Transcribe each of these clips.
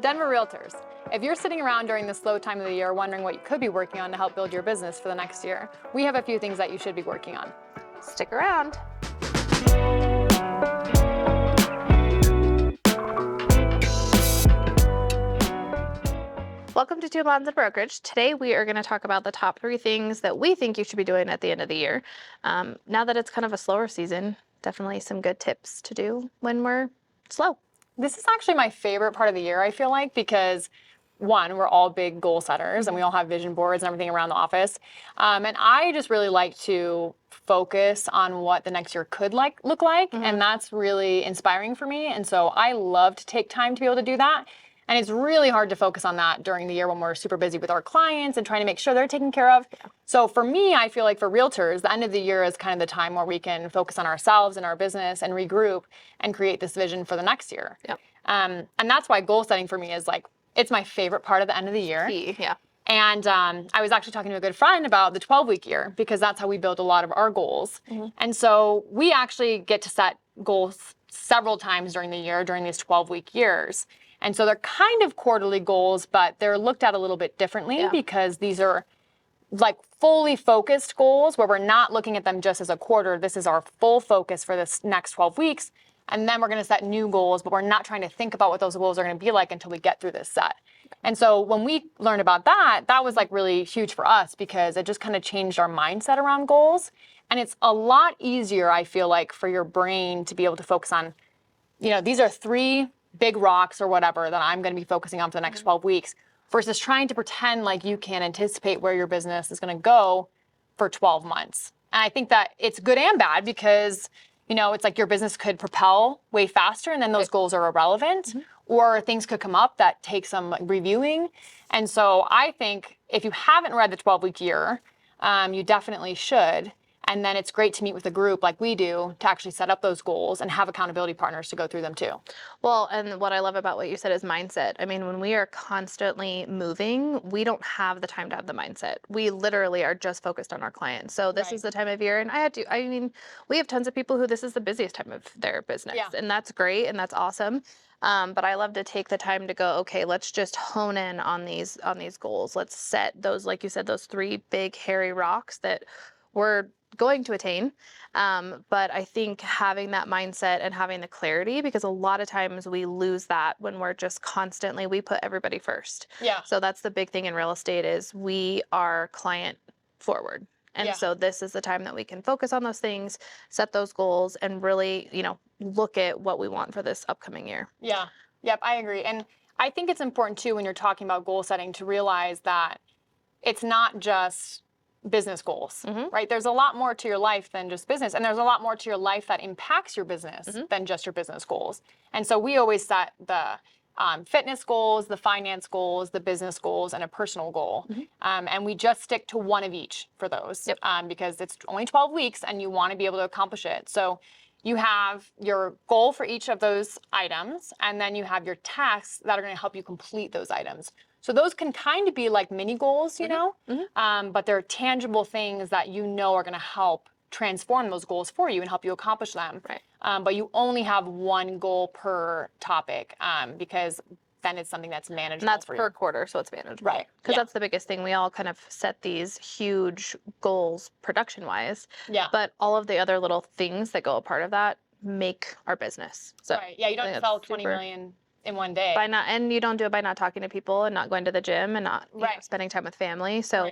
Denver Realtors. If you're sitting around during the slow time of the year wondering what you could be working on to help build your business for the next year, we have a few things that you should be working on. Stick around. Welcome to Two Blondes and Brokerage. Today we are going to talk about the top 3 things that we think you should be doing at the end of the year. Now that it's kind of a slower season, definitely some good tips to do when we're slow. This is actually my favorite part of the year, I feel like, because one, we're all big goal setters and we all have vision boards and everything around the office. And I just really like to focus on what the next year could look like. And that's really inspiring for me. And so I love to take time to be able to do that. And it's really hard to focus on that during the year when we're super busy with our clients and trying to make sure they're taken care of. Yeah. So for me, I feel like for realtors, the end of the year is kind of the time where we can focus on ourselves and our business and regroup and create this vision for the next year. Yep. And that's why goal setting for me is like, it's my favorite part of the end of the year. Yeah. And I was actually talking to a good friend about the 12-week year because that's how we build a lot of our goals. And so we actually get to set goals several times during the year during these 12-week years. And so they're kind of quarterly goals, but they're looked at a little bit differently because these are like fully focused goals where we're not looking at them just as a quarter. This is our full focus for this next 12 weeks. And then we're going to set new goals, but we're not trying to think about what those goals are going to be like until we get through this set. And so when we learned about that, that was like really huge for us because it just kind of changed our mindset around goals. And it's a lot easier, I feel like, for your brain to be able to focus on, you know, these are 3 big rocks or whatever that I'm going to be focusing on for the next 12 weeks versus trying to pretend like you can anticipate where your business is going to go for 12 months. And I think that it's good and bad because, you know, it's like your business could propel way faster and then those goals are irrelevant or things could come up that take some like reviewing. And so I think if you haven't read the 12-week year, you definitely should. And then it's great to meet with a group like we do to actually set up those goals and have accountability partners to go through them too. Well, and what I love about what you said is mindset. I mean, when we are constantly moving, we don't have the time to have the mindset. We literally are just focused on our clients. So this is the time of year. And I mean, we have tons of people who this is the busiest time of their business. Yeah. And that's great. And that's awesome. But I love to take the time to go, okay, let's just hone in on these goals. Let's set those, like you said, those 3 big hairy rocks that we're going to attain. But I think having that mindset and having the clarity, because a lot of times we lose that when we're just constantly, we put everybody first. Yeah. So that's the big thing in real estate is we are client forward. And so this is the time that we can focus on those things, set those goals, and really, you know, look at what we want for this upcoming year. Yeah. Yep. I agree. And I think it's important too, when you're talking about goal setting, to realize that it's not just business goals, right? There's a lot more to your life than just business. And there's a lot more to your life that impacts your business than just your business goals. And so we always set the fitness goals, the finance goals, the business goals, and a personal goal. And we just stick to one of each for those because it's only 12 weeks and you want to be able to accomplish it. So you have your goal for each of those items, and then you have your tasks that are going to help you complete those items. So those can kind of be like mini goals, you know, but they're tangible things that you know are going to help transform those goals for you and help you accomplish them. Right. But you only have one goal per topic because then it's something that's manageable. And that's per quarter, so it's manageable. Right. Because that's the biggest thing. We all kind of set these huge goals production-wise. Yeah. But all of the other little things that go a part of that make our business. So right. Yeah, you don't sell 20 million in one day. And you don't do it by not talking to people and not going to the gym and not you know, spending time with family. So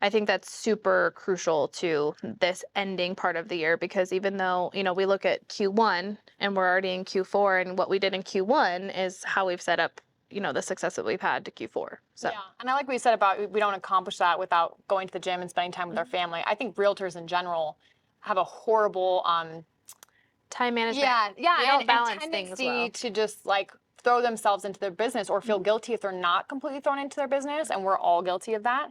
I think that's super crucial to this ending part of the year because even though, you know, we look at Q1 and we're already in Q4 and what we did in Q1 is how we've set up, you know, the success that we've had to Q4. So yeah, and I like what you said about we don't accomplish that without going to the gym and spending time with our family. I think realtors in general have a horrible time management. They don't balance things well. To just like throw themselves into their business or feel guilty if they're not completely thrown into their business, and we're all guilty of that.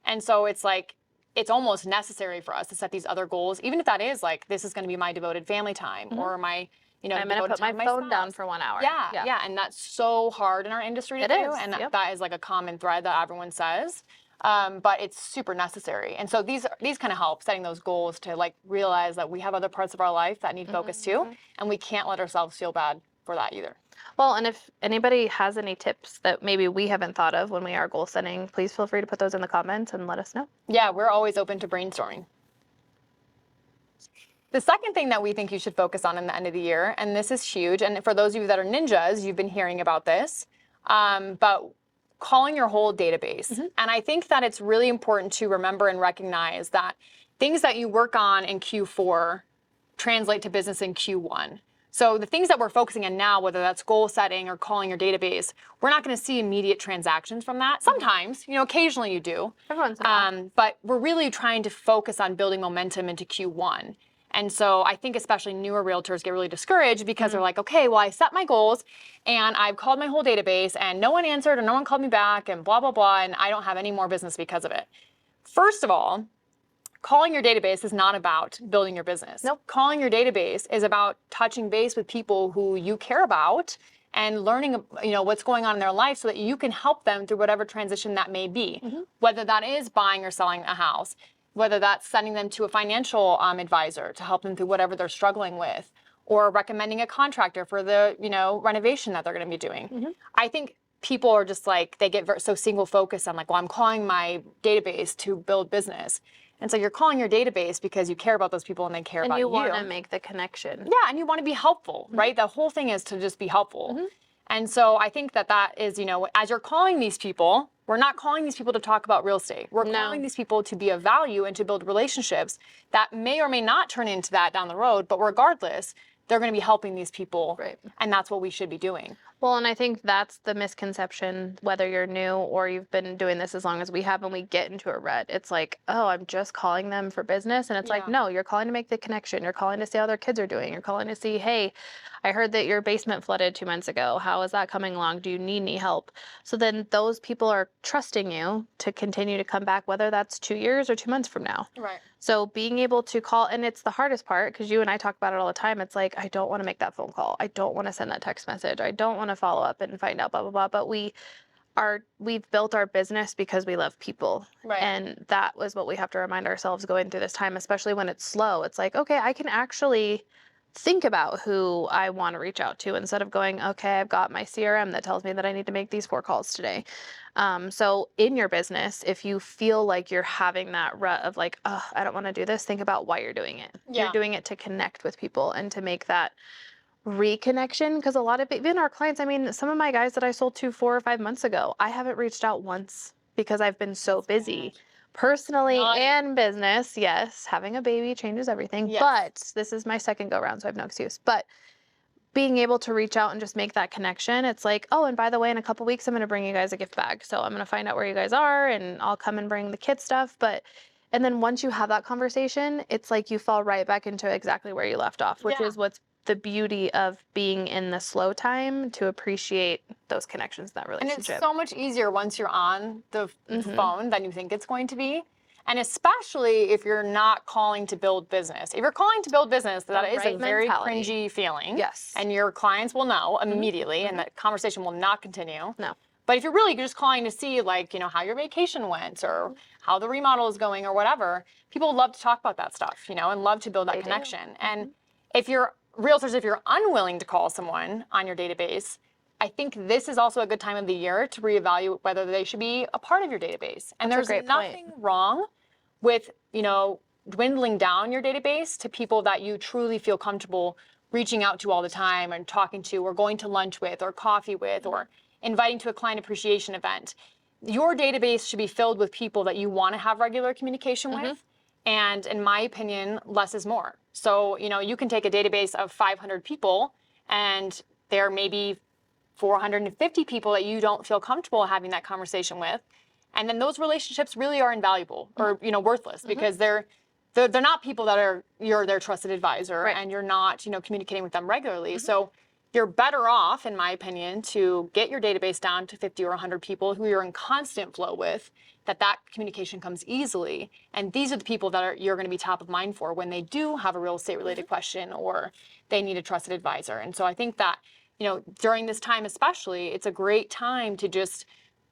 And so it's like, it's almost necessary for us to set these other goals, even if that is like, this is going to be my devoted family time or my, you know, I'm going to put my phone down for 1 hour. Yeah. And that's so hard in our industry to do. And that is like a common thread that everyone says. But it's super necessary. And so these kind of help setting those goals to like realize that we have other parts of our life that need focus too. And we can't let ourselves feel bad for that either. Well, and if anybody has any tips that maybe we haven't thought of when we are goal setting, please feel free to put those in the comments and let us know. Yeah, we're always open to brainstorming. The second thing that we think you should focus on in the end of the year, and this is huge, and for those of you that are ninjas, you've been hearing about this, but calling your whole database. And I think that it's really important to remember and recognize that things that you work on in Q4 translate to business in Q1. So the things that we're focusing on now, whether that's goal setting or calling your database, we're not going to see immediate transactions from that. Sometimes, occasionally you do. Every once in a while. But we're really trying to focus on building momentum into Q1. And so I think especially newer realtors get really discouraged because they're like, okay, well, I set my goals and I've called my whole database and no one answered and no one called me back and blah, blah, blah, and I don't have any more business because of it. First of all, calling your database is not about building your business. Nope. Calling your database is about touching base with people who you care about and learning, what's going on in their life so that you can help them through whatever transition that may be. Whether that is buying or selling a house, whether that's sending them to a financial advisor to help them through whatever they're struggling with, or recommending a contractor for the, renovation that they're going to be doing. I think people are just like, they get so single focused on like, well, I'm calling my database to build business. And so you're calling your database because you care about those people and they care about you. And you want to make the connection. Yeah, and you want to be helpful, right? The whole thing is to just be helpful. And so I think that is, as you're calling these people, we're not calling these people to talk about real estate. We're calling these people to be of value and to build relationships that may or may not turn into that down the road. But regardless, they're going to be helping these people. Right. And that's what we should be doing. Well, and I think that's the misconception, whether you're new or you've been doing this as long as we have, and we get into a rut. It's like, oh, I'm just calling them for business. And it's like, no, you're calling to make the connection. You're calling to see how their kids are doing. You're calling to see, hey, I heard that your basement flooded 2 months ago. How is that coming along? Do you need any help? So then those people are trusting you to continue to come back, whether that's 2 years or 2 months from now. Right. So being able to call, and it's the hardest part because you and I talk about it all the time. It's like, I don't want to make that phone call. I don't want to send that text message. I don't want to follow up and find out blah, blah, blah. But we've built our business because we love people. Right. And that was what we have to remind ourselves going through this time, especially when it's slow. It's like, okay, I can actually think about who I want to reach out to instead of going, okay, I've got my CRM that tells me that I need to make these 4 calls today. So in your business, if you feel like you're having that rut of like, oh, I don't want to do this, think about why you're doing it. Yeah. You're doing it to connect with people and to make that reconnection. Because a lot of even our clients, I mean, some of my guys that I sold to 4 or 5 months ago, I haven't reached out once because I've been so busy. Personally and business, yes, having a baby changes everything, but this is my second go round, so I have no excuse. But being able to reach out and just make that connection, it's like, oh, and by the way, in a couple weeks, I'm going to bring you guys a gift bag. So I'm going to find out where you guys are and I'll come and bring the kid stuff. And then once you have that conversation, it's like you fall right back into exactly where you left off, which is what's the beauty of being in the slow time to appreciate those connections, that relationship. And it's so much easier once you're on the phone than you think it's going to be. And especially if you're not calling to build business. If you're calling to build business, that is a very cringy feeling. Yes. And your clients will know immediately and that conversation will not continue. No. But if you're really just calling to see like, how your vacation went or how the remodel is going or whatever, people love to talk about that stuff, and love to build that connection. And if you're realtors, if you're unwilling to call someone on your database, I think this is also a good time of the year to reevaluate whether they should be a part of your database. And there's nothing wrong with, dwindling down your database to people that you truly feel comfortable reaching out to all the time and talking to or going to lunch with or coffee with or inviting to a client appreciation event. Your database should be filled with people that you want to have regular communication with. And in my opinion, less is more. So, you can take a database of 500 people and there may be 450 people that you don't feel comfortable having that conversation with. And then those relationships really are invaluable or, worthless because they're not people that you're their trusted advisor and you're not, communicating with them regularly. So you're better off, in my opinion, to get your database down to 50 or 100 people who you're in constant flow with, that communication comes easily. And these are the people that you're going to be top of mind for when they do have a real estate related question or they need a trusted advisor. And so I think that, during this time especially, it's a great time to just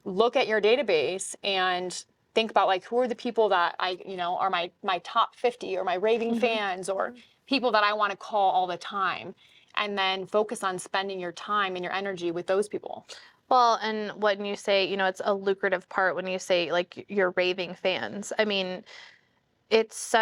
look at your database and think about like, who are the people that are my top 50 or my raving fans or people that I want to call all the time. and then focus on spending your time and your energy with those people. Well, and when you say, it's a lucrative part when you say like you're raving fans. I mean, it's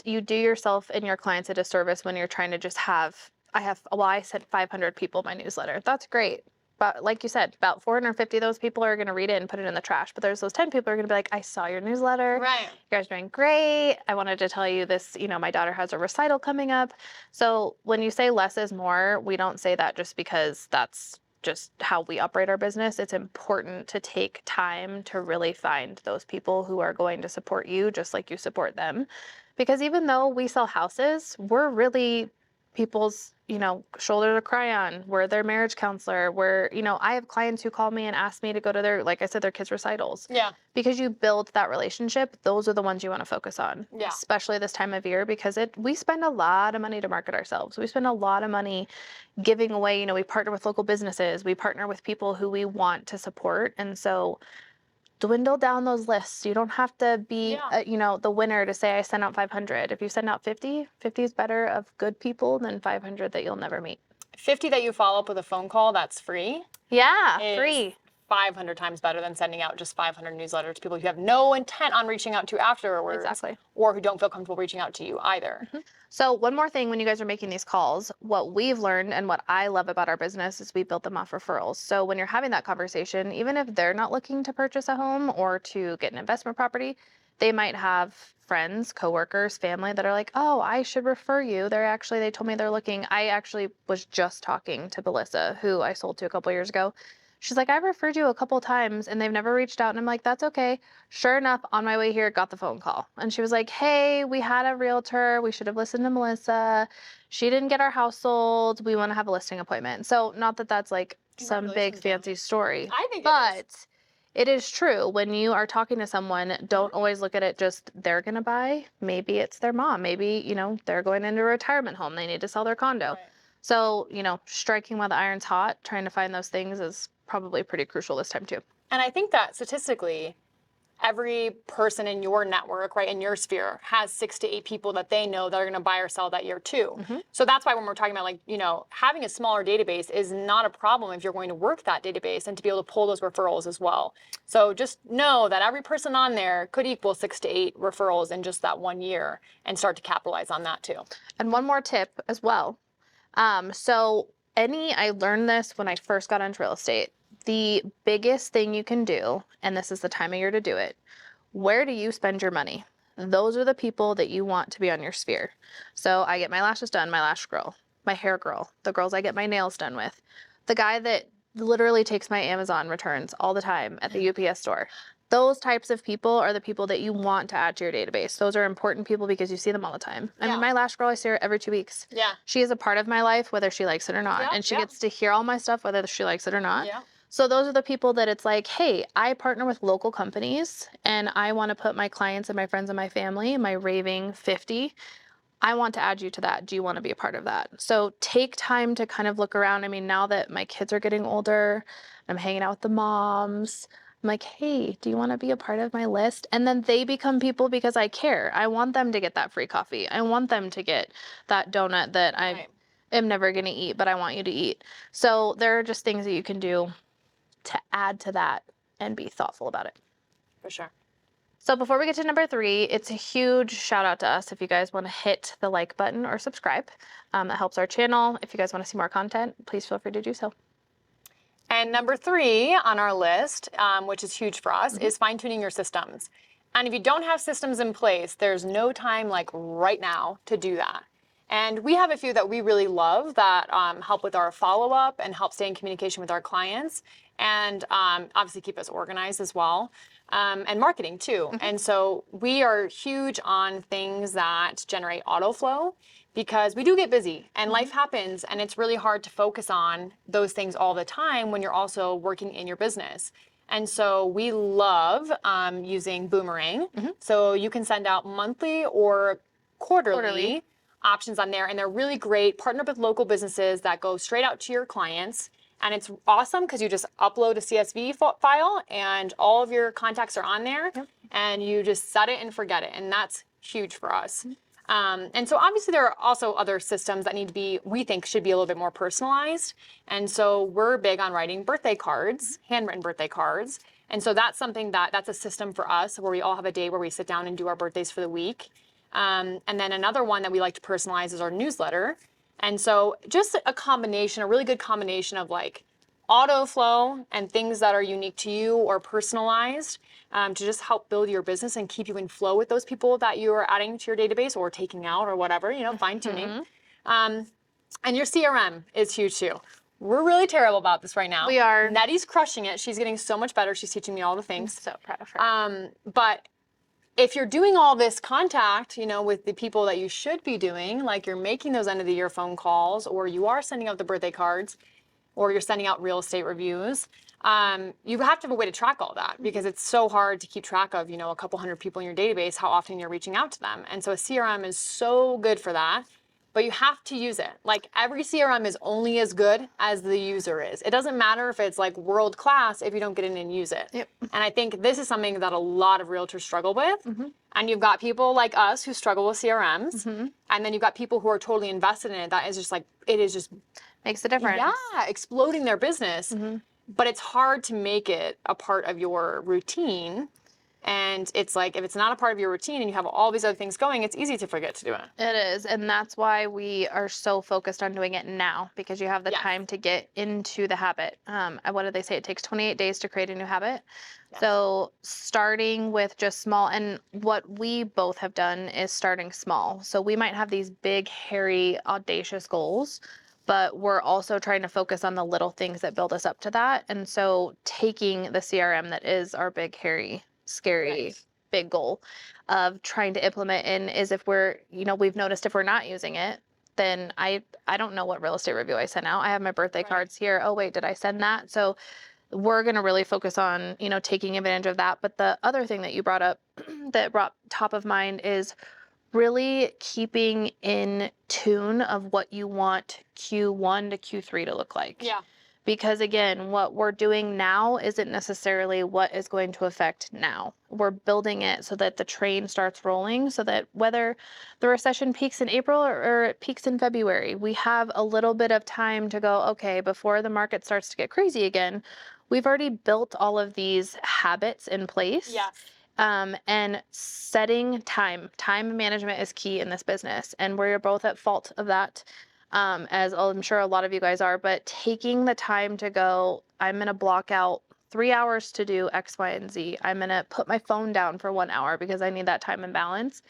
you do yourself and your clients a disservice when you're trying to just I sent 500 people my newsletter. That's great. But like you said, about 450 of those people are going to read it and put it in the trash. But there's those 10 people who are going to be like, I saw your newsletter. Right. You guys are doing great. I wanted to tell you this, my daughter has a recital coming up. So when you say less is more, we don't say that just because that's just how we operate our business. It's important to take time to really find those people who are going to support you just like you support them. Because even though we sell houses, we're really people's, shoulder to cry on. We're their marriage counselor. I have clients who call me and ask me to go to their, like I said, their kids' recitals. Yeah. Because you build that relationship, those are the ones you want to focus on. Yeah. Especially this time of year, because we spend a lot of money to market ourselves. We spend a lot of money giving away, we partner with local businesses. We partner with people who we want to support. And so dwindle down those lists. You don't have to be, the winner to say I sent out 500. If you send out 50, 50 is better of good people than 500 that you'll never meet. 50 that you follow up with a phone call that's free. Yeah, is free. 500 times better than sending out just 500 newsletters to people you have no intent on reaching out to afterwards. Exactly. Or who don't feel comfortable reaching out to you either. Mm-hmm. So one more thing when you guys are making these calls, what we've learned and what I love about our business is we built them off referrals. So when you're having that conversation, even if they're not looking to purchase a home or to get an investment property, they might have friends, coworkers, family that are like, oh, I should refer you. They told me they're looking. I actually was just talking to Melissa, who I sold to a couple years ago. She's like, I referred you a couple times and they've never reached out. And I'm like, that's okay. Sure enough, on my way here, got the phone call. And she was like, hey, we had a realtor. We should have listened to Melissa. She didn't get our house sold. We want to have a listing appointment. So not that that's like some big fancy story. I think but it is true. When you are talking to someone, don't always look at it just they're going to buy. Maybe it's their mom. Maybe, they're going into a retirement home. They need to sell their condo. Right. So, striking while the iron's hot, trying to find those things is probably pretty crucial this time too. And I think that statistically, every person in your network, right, in your sphere, has 6 to 8 people that they know that are going to buy or sell that year too. Mm-hmm. So that's why when we're talking about having a smaller database is not a problem if you're going to work that database and to be able to pull those referrals as well. So just know that every person on there could equal 6 to 8 referrals in just that 1 year and start to capitalize on that too. And one more tip as well. I learned this when I first got into real estate. The biggest thing you can do, and this is the time of year to do it, where do you spend your money? Those are the people that you want to be on your sphere. So I get my lashes done, my lash girl, my hair girl, the girls I get my nails done with, the guy that literally takes my Amazon returns all the time at the UPS store. Those types of people are the people that you want to add to your database. Those are important people because you see them all the time. I mean, my lash girl, I see her every 2 weeks. Yeah. She is a part of my life, whether she likes it or not. And she gets to hear all my stuff, whether she likes it or not. Yeah. So those are the people that it's like, hey, I partner with local companies and I want to put my clients and my friends and my family, my raving 50, I want to add you to that. Do you want to be a part of that? So take time to kind of look around. I mean, now that my kids are getting older, I'm hanging out with the moms. I'm like, hey, do you want to be a part of my list? And then they become people because I care. I want them to get that free coffee. I want them to get that donut that I am never going to eat, but I want you to eat. So there are just things that you can do to add to that and be thoughtful about it. For sure. So before we get to number 3, it's a huge shout out to us if you guys want to hit the like button or subscribe. That helps our channel. If you guys want to see more content, please feel free to do so. And number 3 on our list, which is huge for us, is fine-tuning your systems. And if you don't have systems in place, there's no time like right now to do that. And we have a few that we really love that help with our follow-up and help stay in communication with our clients and obviously keep us organized as well. And marketing too. And so we are huge on things that generate auto flow because we do get busy and life happens and it's really hard to focus on those things all the time when you're also working in your business. And so we love using Boomerang. So you can send out monthly or quarterly options on there and they're really great. Partner with local businesses that go straight out to your clients. And it's awesome because you just upload a CSV file and all of your contacts are on there and you just set it and forget it. And that's huge for us. And so obviously there are also other systems that need to be, we think should be a little bit more personalized. And so we're big on writing birthday cards, handwritten birthday cards. And so that's something that's a system for us where we all have a day where we sit down and do our birthdays for the week. And then another one that we like to personalize is our newsletter. And so just a combination, a really good combination of like auto flow and things that are unique to you or personalized to just help build your business and keep you in flow with those people that you are adding to your database or taking out or whatever, fine tuning. And your CRM is huge too. We're really terrible about this right now. We are. Nettie's crushing it. She's getting so much better. She's teaching me all the things. I'm so proud of her. But if you're doing all this contact, with the people that you should be doing, like you're making those end of the year phone calls, or you are sending out the birthday cards, or you're sending out real estate reviews, you have to have a way to track all that because it's so hard to keep track of, a couple hundred people in your database, how often you're reaching out to them. And so a CRM is so good for that, but you have to use it. Like every CRM is only as good as the user is. It doesn't matter if it's like world class if you don't get in and use it. Yep. And I think this is something that a lot of realtors struggle with. And you've got people like us who struggle with CRMs. And then you've got people who are totally invested in it. That is just like, it is just Makes a difference. yeah, exploding their business. But it's hard to make it a part of your routine. And it's like, if it's not a part of your routine and you have all these other things going, it's easy to forget to do it. It is. And that's why we are so focused on doing it now, because you have the time to get into the habit. What did they say? It takes 28 days to create a new habit. Yes. So starting with just small, and what we both have done is starting small. So we might have these big, hairy, audacious goals, but we're also trying to focus on the little things that build us up to that. And so taking the CRM that is our big, hairy, scary, big goal of trying to implement in is if we're, we've noticed if we're not using it, then I don't know what real estate review I sent out. I have my birthday cards here. Oh, wait, did I send that? So we're going to really focus on, taking advantage of that. But the other thing that you brought up that brought top of mind is really keeping in tune of what you want Q1 to Q3 to look like. Yeah. Because again, what we're doing now isn't necessarily what is going to affect now. We're building it so that the train starts rolling, so that whether the recession peaks in April or it peaks in February, we have a little bit of time to go, okay, before the market starts to get crazy again, we've already built all of these habits in place. Yes. And setting time management is key in this business. And we're both at fault of that. As I'm sure a lot of you guys are, but taking the time to go, I'm going to block out 3 hours to do X, Y, and Z. I'm going to put my phone down for 1 hour because I need that time and balance,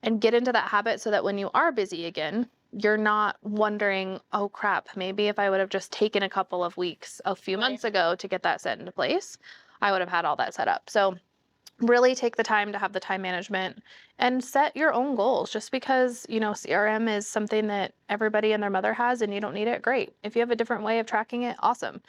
and get into that habit so that when you are busy again, you're not wondering, oh crap, maybe if I would have just taken a couple of weeks a few months ago to get that set into place, I would have had all that set up. So really take the time to have the time management and set your own goals. Just because, CRM is something that everybody and their mother has and you don't need it, great. If you have a different way of tracking it, awesome.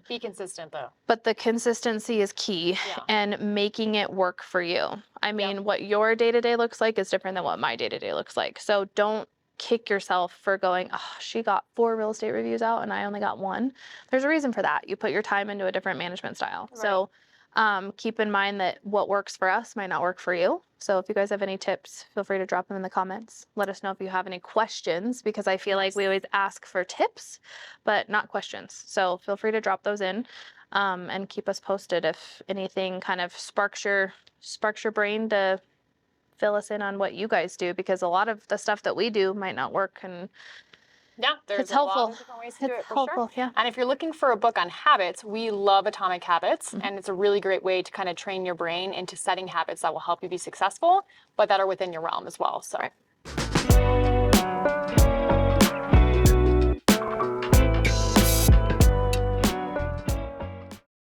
Be consistent though. But the consistency is key, and making it work for you. I mean, what your day-to-day looks like is different than what my day-to-day looks like. So don't kick yourself for going, oh, she got 4 real estate reviews out and I only got 1. There's a reason for that. You put your time into a different management style. Right. So keep in mind that what works for us might not work for you. So if you guys have any tips, feel free to drop them in the comments. Let us know if you have any questions, because I feel like we always ask for tips, but not questions. So feel free to drop those in, and keep us posted if anything kind of sparks your brain to fill us in on what you guys do, because a lot of the stuff that we do might not work. And yeah, there's it's helpful. A lot of different ways to do it for helpful, sure. Yeah. And if you're looking for a book on habits, we love Atomic Habits, and it's a really great way to kind of train your brain into setting habits that will help you be successful, but that are within your realm as well. So. Right.